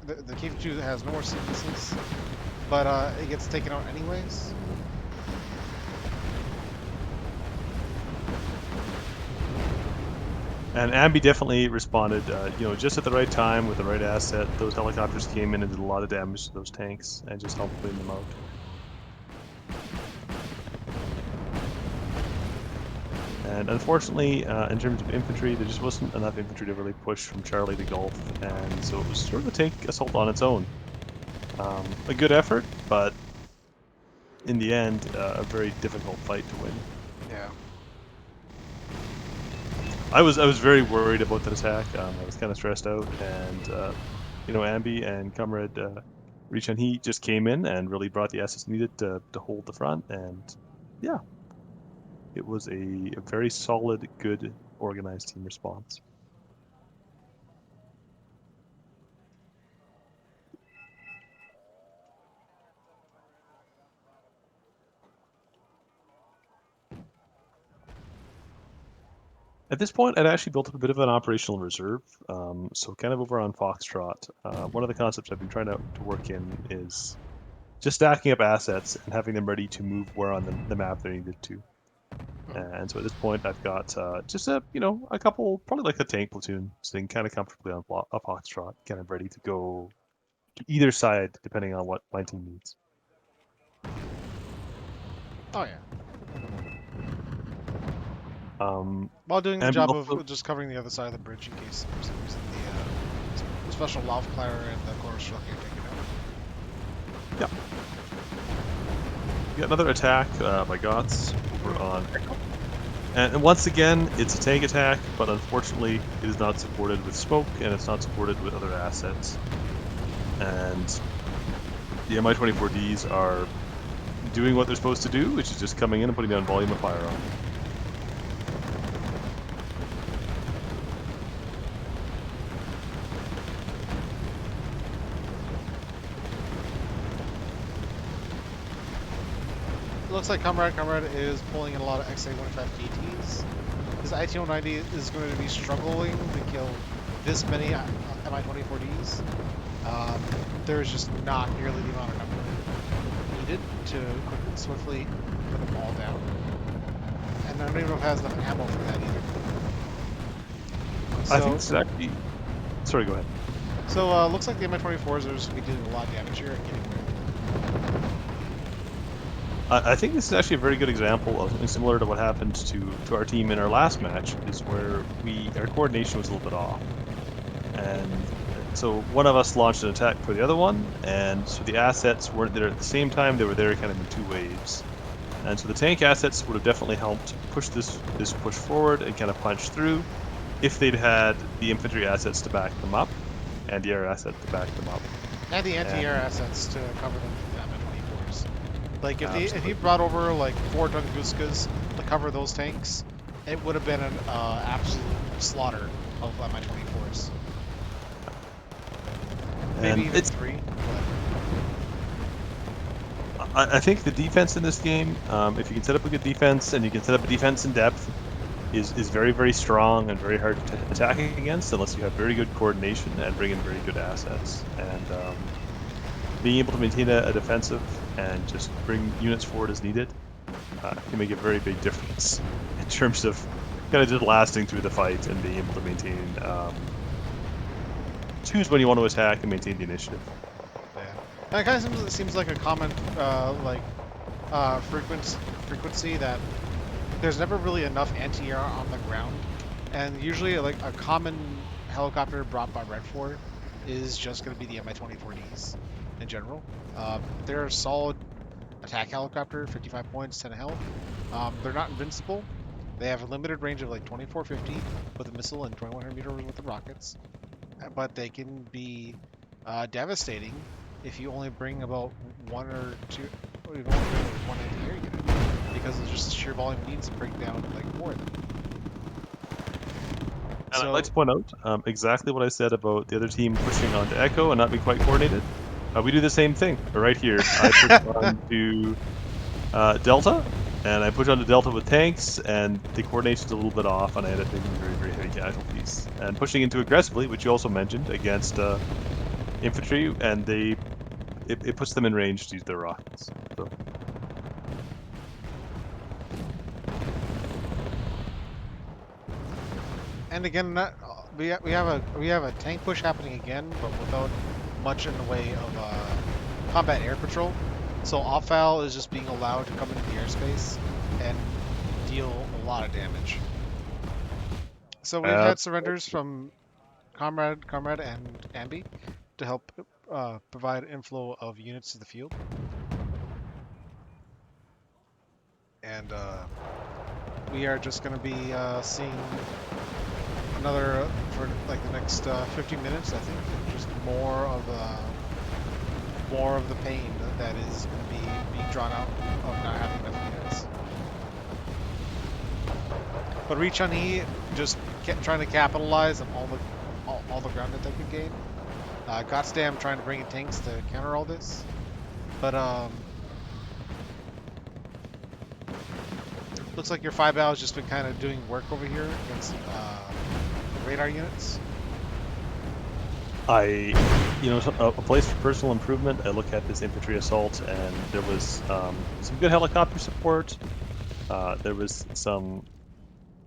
Speaker 1: The KP2 has no more sequences, but it gets taken out anyways.
Speaker 2: And Ambi definitely responded, just at the right time with the right asset. Those helicopters came in and did a lot of damage to those tanks and just helped clean them out. And unfortunately, in terms of infantry, there just wasn't enough infantry to really push from Charlie to Gulf, and so it was sort of a tank assault on its own. A good effort, but in the end, a very difficult fight to win.
Speaker 1: Yeah.
Speaker 2: I was very worried about that attack. I was kind of stressed out, and Ambi and Comrade Richan he just came in and really brought the assets needed to hold the front, and yeah, it was a very solid, good, organized team response. At this point, I'd actually built up a bit of an operational reserve. So kind of over on Foxtrot, one of the concepts I've been trying to work in is just stacking up assets and having them ready to move where on the map they're needed to. And so at this point, I've got just a couple, probably like a tank platoon, sitting kind of comfortably on a Foxtrot, kind of ready to go to either side depending on what my team needs.
Speaker 1: Oh yeah.
Speaker 2: Um,
Speaker 1: While doing the
Speaker 2: and
Speaker 1: job
Speaker 2: also,
Speaker 1: of just covering the other side of the bridge in case for some reason the special Laufkleider and the Chorus Truck get taken out.
Speaker 2: yeah, we got another attack by Gots over on Echo. And once again, it's a tank attack, but unfortunately, it is not supported with smoke, and it's not supported with other assets. And the Mi-24Ds are doing what they're supposed to do, which is just coming in and putting down volume of fire on.
Speaker 1: Looks like Comrade is pulling in a lot of XA-15 KTs. His IT-090 is going to be struggling to kill this many Mi-24Ds. There's just not nearly the amount of number needed to quickly and swiftly put them all down. And I don't even know if it has enough ammo for that either.
Speaker 2: I think
Speaker 1: So,
Speaker 2: this is actually. Sorry, go ahead.
Speaker 1: looks like the Mi-24s are just going to be doing a lot of damage here and getting away with it.
Speaker 2: I think this is actually a very good example of something similar to what happened to our team in our last match, is where our coordination was a little bit off, and so one of us launched an attack for the other one, and so the assets weren't there at the same time. They were there kind of in two waves, and so the tank assets would have definitely helped push this push forward and kind of punch through if they'd had the infantry assets to back them up and the air asset to back them up.
Speaker 1: And the anti-air
Speaker 2: And
Speaker 1: assets to cover them with the Mi-24s. Like if he
Speaker 2: absolutely.
Speaker 1: brought over like 4 Tunguskas to cover those tanks, it would have been an absolute slaughter of Mi-24s. Maybe
Speaker 2: And
Speaker 1: even
Speaker 2: it's
Speaker 1: 3.
Speaker 2: I think the defense in this game, if you can set up a good defense and you can set up a defense in depth, is very, very strong and very hard to attack against unless you have very good coordination and bring in very good assets. And being able to maintain a defensive and just bring units forward as needed can make a very big difference in terms of kind of just lasting through the fight and being able to maintain, choose when you want to attack and maintain the initiative.
Speaker 1: Yeah, that kind of seems like a common frequency that there's never really enough anti-air on the ground, and usually like a common helicopter brought by Red 4 is just going to be the Mi-24Ds in general. They're a solid attack helicopter, 55 points, 10 health. They're not invincible. They have a limited range of like 2450 with a missile and 2100 meters with the rockets, but they can be devastating if you only bring about 1 or 2, or you only bring one anti-air unit, because it's just the sheer volume needs to bring down like 4 of them.
Speaker 2: And I'd like
Speaker 1: So
Speaker 2: to point out exactly what I said about the other team pushing onto Echo and not being quite coordinated. We do the same thing right here. I push onto Delta, and I push onto Delta with tanks, and the coordination's a little bit off, and I end up taking very, very heavy casualties. And pushing into aggressively, which you also mentioned, against infantry, and it puts them in range to use their rockets. So.
Speaker 1: and again, we have a tank push happening again, but without much in the way of combat air patrol. So Opfal is just being allowed to come into the airspace and deal a lot of damage. So we've had surrenders from Comrade, and Ambi to help provide inflow of units to the field. And we are just going to be seeing another, for like the next 50 minutes, I think, just more of the pain that is going to be being drawn out of not having enough units. But Richani just trying to capitalize on all the ground that they could gain. Gotsdam trying to bring in tanks to counter all this. But looks like your 5-Bow has just been kind of doing work over here against radar units.
Speaker 2: A place for personal improvement. I look at this infantry assault, and there was some good helicopter support. There was some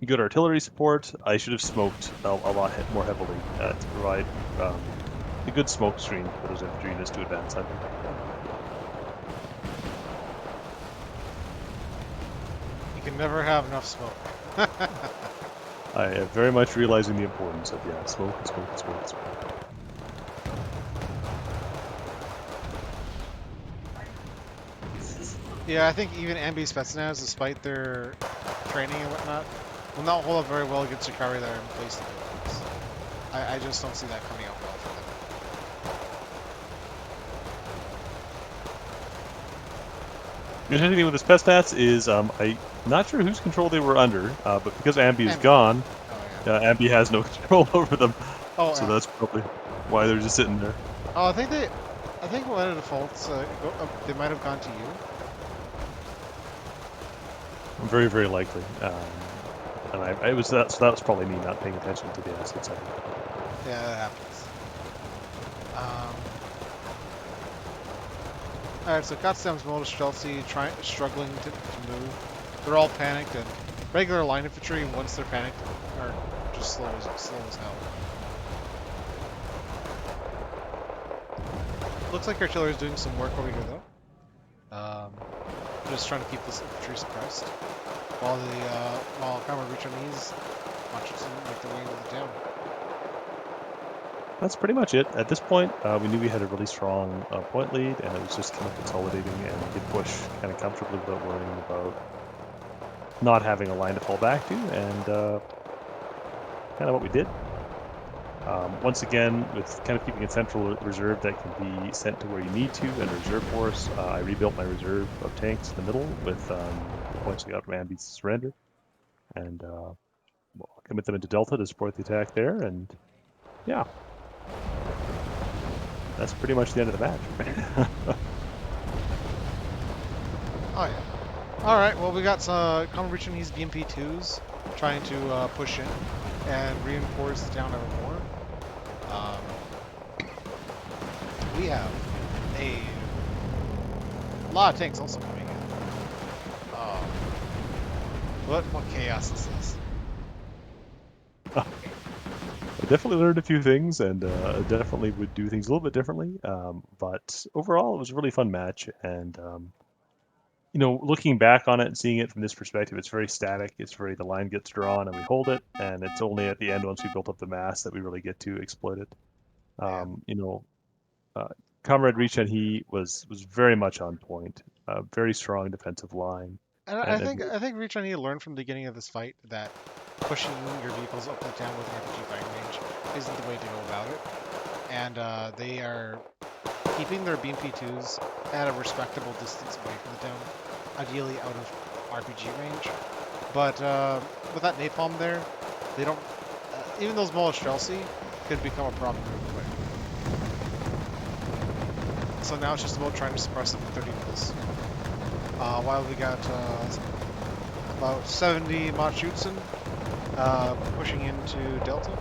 Speaker 2: good artillery support. I should have smoked a lot more heavily to provide a good smoke screen for those infantry units to advance under.
Speaker 1: You can never have enough smoke.
Speaker 2: I am very much realizing the importance of smoke.
Speaker 1: Yeah, I think even Ambi Spetsnaz, despite their training and whatnot, will not hold up very well against Yukari that are in place to buildings. I just don't see that coming out well for them.
Speaker 2: The interesting thing with this pest stats is I'm not sure whose control they were under, but because Ambi is gone,
Speaker 1: Oh, yeah.
Speaker 2: Ambi has no control over them.
Speaker 1: Oh,
Speaker 2: So that's probably why they're just sitting there.
Speaker 1: oh, I think one of the defaults, they might have gone to you.
Speaker 2: Very, very likely. And that was probably me not paying attention to the assets.
Speaker 1: Yeah, that happens. Alright, so Gotsdam's Modus Chelsea struggling to move. They're all panicked, and regular line infantry, once they're panicked, are just slow as hell. Looks like artillery is doing some work over here though. Just trying to keep this infantry suppressed while Kama Chinese watches them make their way into the town.
Speaker 2: That's pretty much it. At this point, we knew we had a really strong point lead, and it was just kind of consolidating and we could push kind of comfortably without worrying about not having a line to fall back to, and kind of what we did. Once again, with kind of keeping a central reserve that can be sent to where you need to and a reserve force, I rebuilt my reserve of tanks in the middle with the points I got from Ambi's surrender, and well, commit them into Delta to support the attack there, and yeah, that's pretty much the end of the match.
Speaker 1: Oh yeah. All right. Well, we got some Kama Chinese BMP2s trying to push in and reinforce the town ever more. Um, we have a lot of tanks also coming in. Um, what chaos this is.
Speaker 2: I definitely learned a few things, and definitely would do things a little bit differently. But overall, it was a really fun match, and looking back on it and seeing it from this perspective, it's very static. It's very the line gets drawn and we hold it, and it's only at the end once we built up the mass that we really get to exploit it.
Speaker 1: Yeah.
Speaker 2: Um, you know, uh, Comrade Richan, he was very much on point. Very strong defensive line,
Speaker 1: And I
Speaker 2: and
Speaker 1: think I think Reach need to learn from the beginning of this fight that pushing your vehicles up the town with an RPG firing range isn't the way to go about it. And they are keeping their BMP2s at a respectable distance away from the town, ideally out of RPG range. But with that napalm there, they don't. Even those Streltsy could become a problem real quick. So now it's just about trying to suppress them with 30 mils. While we got about 70 Machutsen pushing into Delta.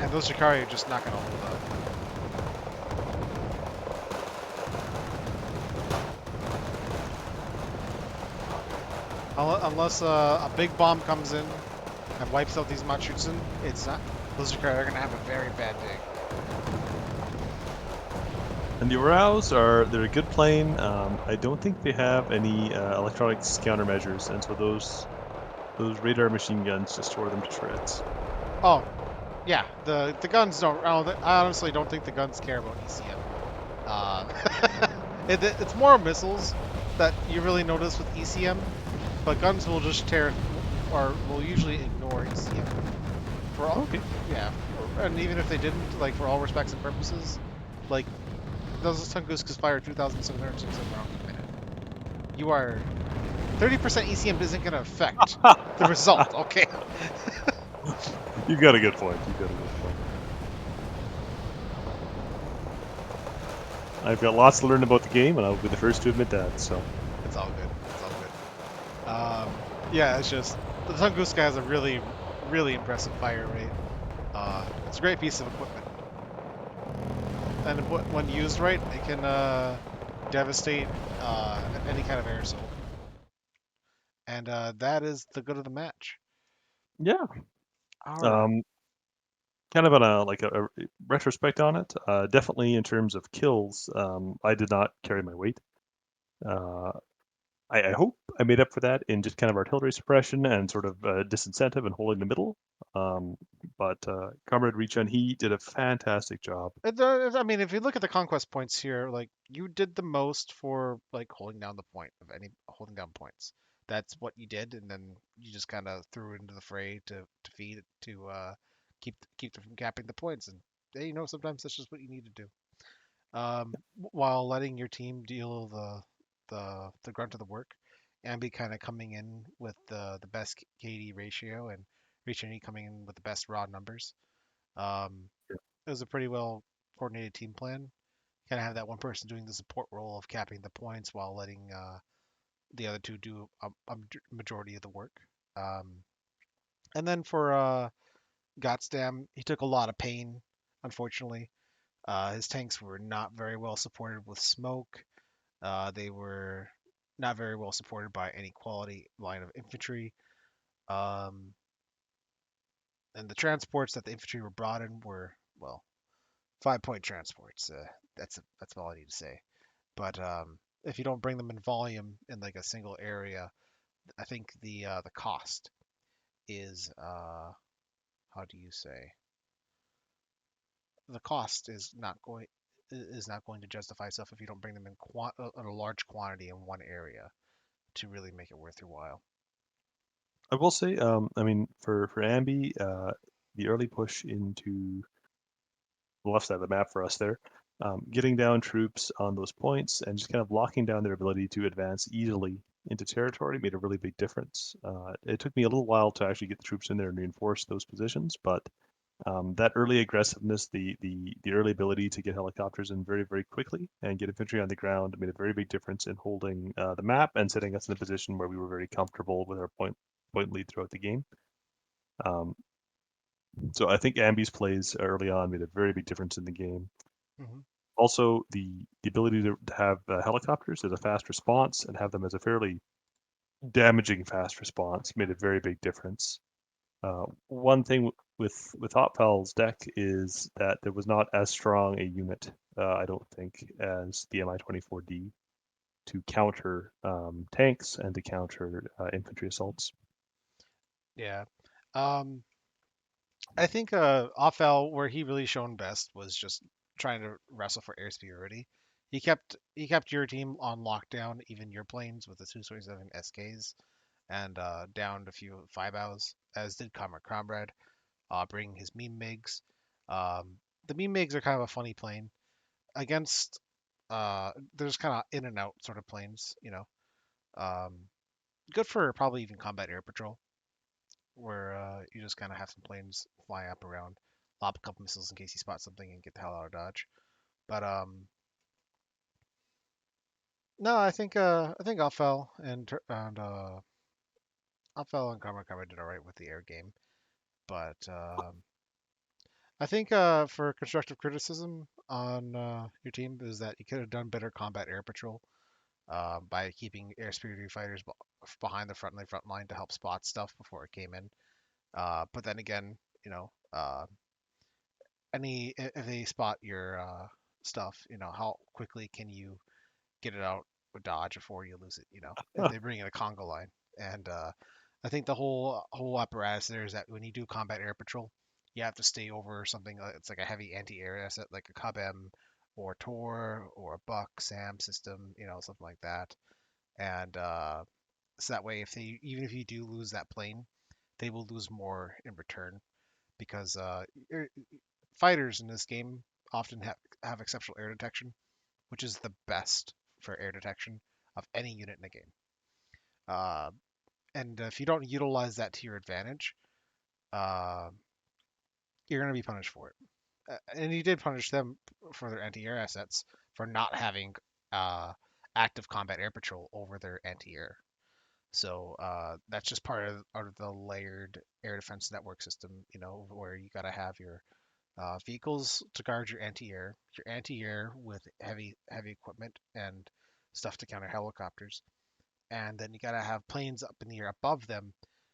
Speaker 1: And those Shikari are just not going to hold up. Unless a big bomb comes in and wipes out these Machutsen, it's not. Those Shikari are going to have a very bad day.
Speaker 2: and the Urals they're a good plane. I don't think they have any electronics countermeasures, and so those radar machine guns just tore them to shreds.
Speaker 1: Oh, yeah. The guns don't. I honestly don't think the guns care about ECM. It's more missiles that you really notice with ECM, but guns will just tear or will usually ignore ECM. For all,
Speaker 2: Okay.
Speaker 1: yeah, and even if they didn't, like for all respects and purposes, like those Tunguskis fire 2,767 rounds a minute. You are 30% ECM isn't going to affect the result. Okay.
Speaker 2: You've got a good point. You've got a good point. I've got lots to learn about the game, and I'll be the first to admit that. So
Speaker 1: It's all good. It's all good. Yeah, it's just the Tunguska has a really impressive fire rate. It's a great piece of equipment, and when used right, it can devastate any kind of air assault. And that is the good of the match.
Speaker 2: yeah,
Speaker 1: All right.
Speaker 2: um, kind of on a retrospect on it. Definitely in terms of kills, I did not carry my weight. Uh, I hope I made up for that in just kind of artillery suppression and sort of disincentive and holding the middle. Um, but Comrade Rechan, he did a fantastic job.
Speaker 1: I mean, if you look at the conquest points here, like you did the most for like holding down the point of any holding down points. That's what you did, and then you just kind of threw it into the fray to feed it to keep them from capping the points. And hey, sometimes that's just what you need to do. While letting your team deal the grunt of the work, and be kind of coming in with the best KD ratio and Richie coming in with the best raw numbers. Um, it was a pretty well coordinated team plan. Kind of have that one person doing the support role of capping the points while letting the other two do a majority of the work. Um, and then for Gotsdam, he took a lot of pain, unfortunately. His tanks were not very well supported with smoke. They were not very well supported by any quality line of infantry. Um, And the transports that the infantry were brought in were, well, 5-point transports. That's all I need to say. But if you don't bring them in volume in like a single area, I think the cost is how do you say, the cost is not going to justify itself if you don't bring them in a large quantity in one area to really make it worth your while.
Speaker 2: I will say, I mean, for Ambi, the early push into the left side of the map for us there, getting down troops on those points and just kind of locking down their ability to advance easily into territory made a really big difference. It took me a little while to actually get the troops in there and reinforce those positions, but that early aggressiveness, the early ability to get helicopters in very very quickly and get infantry on the ground made a very big difference in holding the map and setting us in a position where we were very comfortable with our point lead throughout the game. Um, so I think Ambi's plays early on made a very big difference in the game.
Speaker 1: Hmm.
Speaker 2: Also, the ability to have helicopters as a fast response and have them as a fairly damaging fast response made a very big difference. One thing with Hotfell's deck is that there was not as strong a unit, I don't think, as the Mi-24D to counter tanks and to counter infantry assaults.
Speaker 1: Yeah. Um, I think Offel, where he really shone best, was just trying to wrestle for air superiority. He kept your team on lockdown, even your planes with the 227 SKs, and downed a few 5-hours, as did Comrade, bringing his meme MiGs. The meme MiGs are kind of a funny plane against. There's kind of in and out sort of planes, you know. Um, Good for probably even combat air patrol, where you just kind of have some planes fly up around, lob a couple missiles in case you spot something and get the hell out of Dodge. But no, I think Alfel and Kammer did all right with the air game. But I think for constructive criticism on your team is that you could have done better combat air patrol by keeping air superiority fighters behind the front line to help spot stuff before it came in. But then again, you know, if they spot your stuff, how quickly can you get it out with dodge before you lose it? If they bring in a Congo line, and I think the whole apparatus there is that when you do combat air patrol, you have to stay over something. It's like a heavy anti-air asset, like a Cub-M or Tor or a Buck Sam system, something like that. And so that way, even if you do lose that plane, they will lose more in return because fighters in this game often have exceptional air detection, which is the best for air detection of any unit in the game. Uh, and if you don't utilize that to your advantage, uh, you're going to be punished for it. And you did punish them for their anti-air assets for not having uh, active combat air patrol over their anti-air. So that's just part of the layered air defense network system, where you got to have your vehicles to guard your anti-air with heavy equipment and stuff to counter helicopters, and then you gotta have planes up in the air above them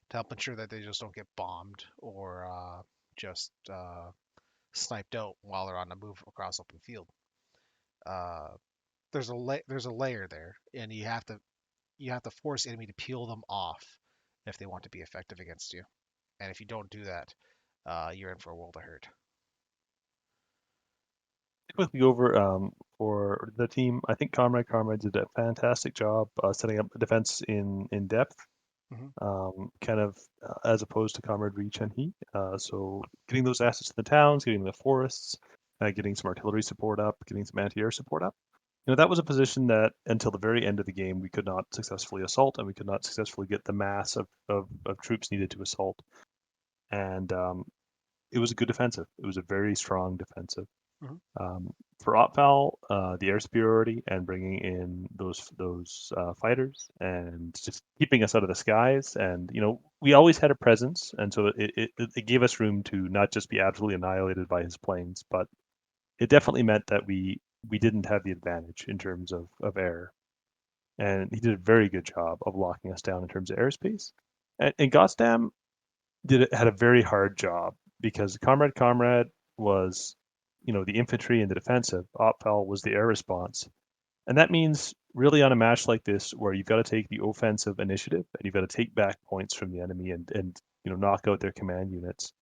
Speaker 1: to help ensure that they just don't get bombed or just sniped out while they're on the move across open field. Uh, there's a layer there, and you have to force the enemy to peel them off if they want to be effective against you. And if you don't do that, you're in for a world of hurt.
Speaker 2: Quickly over for the team, I think Comrade did a fantastic job setting up a defense in depth,
Speaker 1: Hmm.
Speaker 2: kind of as opposed to Comrade Reach and Heat. So getting those assets in the towns, getting the forests, getting some artillery support up, getting some anti-air support up. That was a position that until the very end of the game we could not successfully assault, and we could not successfully get the mass of troops needed to assault. And it was a good defensive. It was a very strong defensive.
Speaker 1: Hmm.
Speaker 2: For Opval, the air superiority and bringing in those fighters and just keeping us out of the skies, and we always had a presence, and so it gave us room to not just be absolutely annihilated by his planes, but it definitely meant that we didn't have the advantage in terms of air, and he did a very good job of locking us down in terms of airspace. And Gotsdam, had a very hard job because Comrade was, the infantry and the defensive. Opfel was the air response, and that means really on a match like this where you've got to take the offensive initiative and you've got to take back points from the enemy and knock out their command units.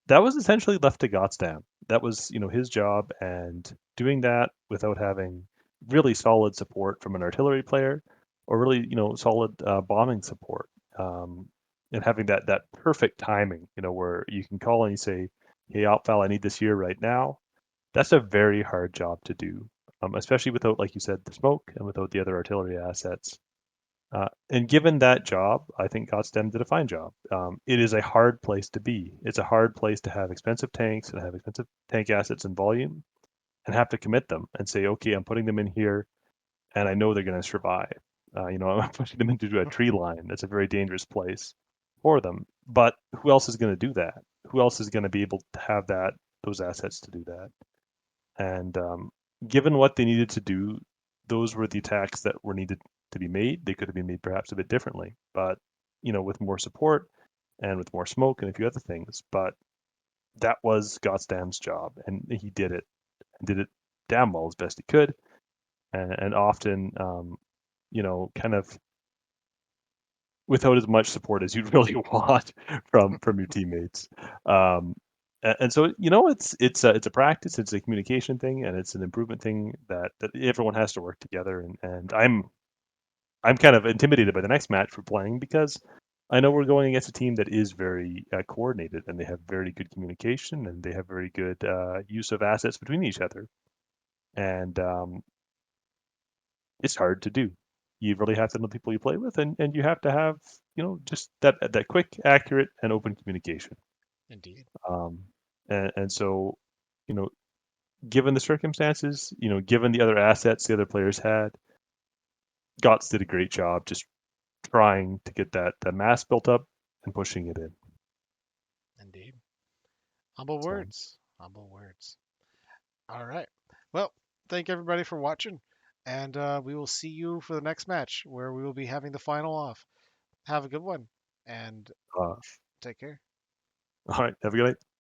Speaker 2: That was essentially left to Gottsdam. That was his job, and doing that without having really solid support from an artillery player or really solid bombing support, and having that perfect timing, where you can call and you say, "Hey, Outfall, I need this here right now." That's a very hard job to do, especially without, like you said, the smoke and without the other artillery assets. And given that job, I think Godstem did a fine job. It is a hard place to be. It's a hard place to have expensive tanks and have expensive tank assets and volume and have to commit them and say, okay, I'm putting them in here and I know they're going to survive. I'm pushing them into a tree line. That's a very dangerous place for them. But who else is going to do that? Who else is going to be able to have those assets to do that? And given what they needed to do, those were the attacks that were needed to be made. They could have been made perhaps a bit differently, but with more support and with more smoke and a few other things. But that was Gottsdam's job, and he did it and did it damn well as best he could, and often, kind of without as much support as you'd really want from your teammates. Um, and so it's a practice, it's a communication thing, and it's an improvement thing that everyone has to work together. And I'm kind of intimidated by the next match we're playing because I know we're going against a team that is very coordinated and they have very good communication and they have very good use of assets between each other. And it's hard to do. You really have to know the people you play with, and you have to have just that quick, accurate, and open communication.
Speaker 1: Indeed.
Speaker 2: Um, and so, you know, given the circumstances, given the other assets the other players had, Gotts did a great job just trying to get that mass built up and pushing it in.
Speaker 1: Indeed. Humble
Speaker 2: So,
Speaker 1: words. Humble words. All right. Well, thank everybody for watching, and we will see you for the next match where we will be having the final off. Have a good one, and
Speaker 2: uh,
Speaker 1: take care.
Speaker 2: all right, have a good night.